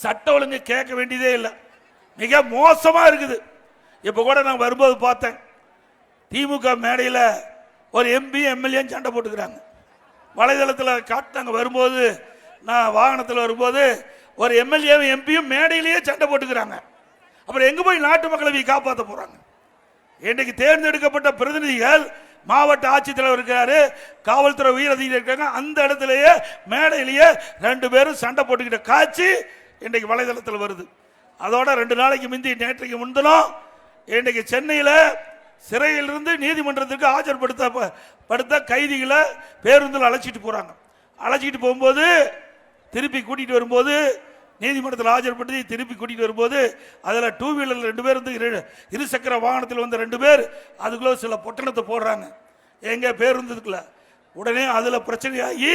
சட்ட ஒழுங்கு கேட்க வேண்டியதே இல்லை, மிக மோசமா இருக்குது. இப்ப கூட நான் வரும்போது பார்த்தேன், திமுக மேடையில் ஒரு எம்பி எம்எல்ஏ சண்டை போட்டுக்கிறாங்க. வலைதளத்தில் காட்டினாங்க. வரும்போது நான் வாகனத்தில் வரும்போது ஒரு எம்எல்ஏவும் எம்பியும் மேடையிலேயே சண்டை போட்டுக்கிறாங்க. அப்புறம் எங்க போய் நாட்டு மக்களை காப்பாற்ற போறாங்க? இன்றைக்கு தேர்ந்தெடுக்கப்பட்ட பிரதிநிதிகள், மாவட்ட ஆட்சித்தலைவர் இருக்காரு, காவல்துறை உயர் அதிகாரி இருக்காங்க, அந்த இடத்திலேயே மேடையிலேயே 2 பேரும் சண்டை போட்டுக்கிட்ட காட்சி இன்றைக்கு வலைதளத்தில் வருது. அதோட 2 நாளைக்கு முந்தி, நேற்றைக்கு முன்தினம் இன்றைக்கு சென்னையில் சிறையிலிருந்து நீதிமன்றத்திற்கு ஆஜர்படுத்த கைதிகளை பேருந்தில் அழைச்சிட்டு போறாங்க. அழைச்சிட்டு போகும்போது திருப்பி கூட்டிட்டு வரும்போது, நீதிமன்றத்தில் ஆஜர்படுத்தி திருப்பி கூட்டிட்டு வரும்போது, அதில் 2 வீலர் 2 பேர் வந்து, இருசக்கர வாகனத்தில் வந்த 2 பேர் அதுக்குள்ள சில பொட்டணத்தை போடுறாங்க எங்க பேருந்துக்குள்ள. உடனே அதுல பிரச்சனையாகி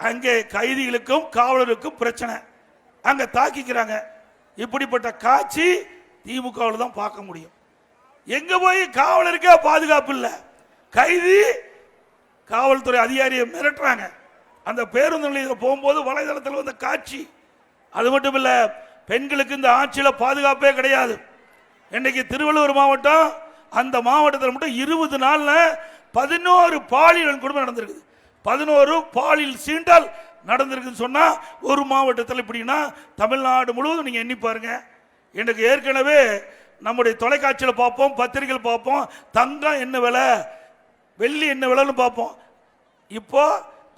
அங்கே கைதிகளுக்கும் காவலருக்கும் பிரச்சனை, அங்க தாக்கிக்கிறாங்க. இப்படிப்பட்ட காட்சி திமுகவில் தான் பார்க்க முடியும். எங்க போய் காவலருக்கே பாதுகாப்பு இல்லை, கைதி காவல்துறை அதிகாரியை மிரட்டுறாங்க. அந்த பேருந்து நிலையத்தில் போகும்போது வலைதளத்தில் வந்த காட்சி. அது மட்டும் இல்ல, பெண்களுக்கு இந்த ஆட்சியில் பாதுகாப்பே கிடையாது. இன்னைக்கு திருவள்ளூர் மாவட்டம், அந்த மாவட்டத்தில் மட்டும் 20 நாள்ல 11 பாலியல் குடும்பம் நடந்திருக்குது. 11 பாலியல் சீண்டல் நடந்திருக்குன்னு சொன்னா ஒரு மாவட்டத்தில் இப்படின்னா தமிழ்நாடு முழுவதும் நீங்க எண்ணி பாருங்க. எனக்கு ஏற்கனவே நம்முடைய தொலைக்காட்சியில் பார்ப்போம், பத்திரிகைகள் பார்ப்போம், தங்கம் என்ன விலை, வெள்ளி என்ன விலைன்னு பார்ப்போம். இப்போ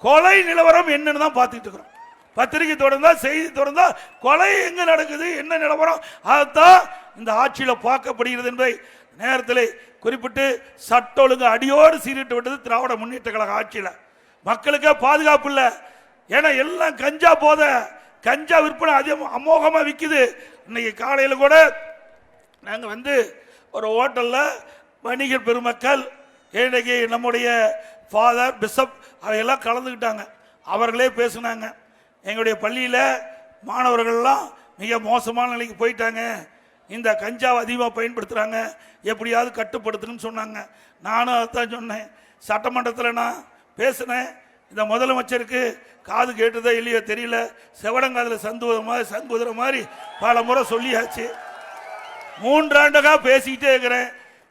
கொலை நிலவரம் என்னன்னு தான் பார்த்துட்டு இருக்கிறோம். பத்திரிகை தொடர்ந்தா, செய்தி தொடர்ந்தா, கொலை எங்க நடக்குது, என்ன நிலவரம், அதைத்தான் இந்த ஆட்சியில் பார்க்கப்படுகிறது என்பதை நேரத்தில் குறிப்பிட்டு, சட்ட ஒழுங்கு அடியோடு சீரிட்டு விட்டது திராவிட முன்னேற்ற கழக ஆட்சியில். மக்களுக்கே பாதுகாப்பு இல்லை. ஏன்னா எல்லாம் கஞ்சா போத, கஞ்சா விற்பனை அதிகம் அமோகமா விற்குது. இன்னைக்கு காலையில் கூட நாங்கள் வந்து ஒரு ஹோட்டலில் வணிகர் பெருமக்கள், இன்னைக்கு நம்முடைய ஃபாதர், பிஷப் அவையெல்லாம் கலந்துக்கிட்டாங்க. அவர்களே பேசினாங்க, எங்களுடைய பள்ளியில் மாணவர்கள்லாம் மிக மோசமான நிலைக்கு போயிட்டாங்க, இந்த கஞ்சாவை அதிகமாக பயன்படுத்துகிறாங்க, எப்படியாவது கட்டுப்படுத்தணும்னு சொன்னாங்க. நானும் அதான் சொன்னேன். சட்டமன்றத்தில் நான் பேசினேன். இந்த முதலமைச்சருக்கு காது கேட்டதோ இல்லையோ தெரியல, செவடங்காதில் சங்குதுற மாதிரி பல முறை சொல்லியாச்சு. 3 ஆண்டுகளாக பேசிக்கிட்டே இருக்கிறேன்.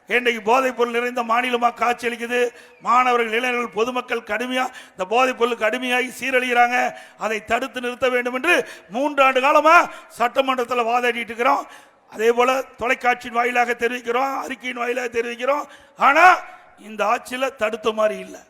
இன்றைக்கு போதைப் பொருள் நிறைந்த மாநிலமாக காட்சி அளிக்குது. மாணவர்கள், இளைஞர்கள், பொதுமக்கள் கடுமையாக இந்த போதைப் பொருளுக்கு கடுமையாகி சீரழிகிறாங்க. அதை தடுத்து நிறுத்த வேண்டும் என்று 3 ஆண்டு காலமாக சட்டமன்றத்தில் வாதாடிட்டு இருக்கிறோம். அதே போல தொலைக்காட்சியின் வாயிலாக தெரிவிக்கிறோம், அறிக்கையின் வாயிலாக தெரிவிக்கிறோம். ஆனால் இந்த ஆட்சியில் தடுத்த மாதிரி இல்லை.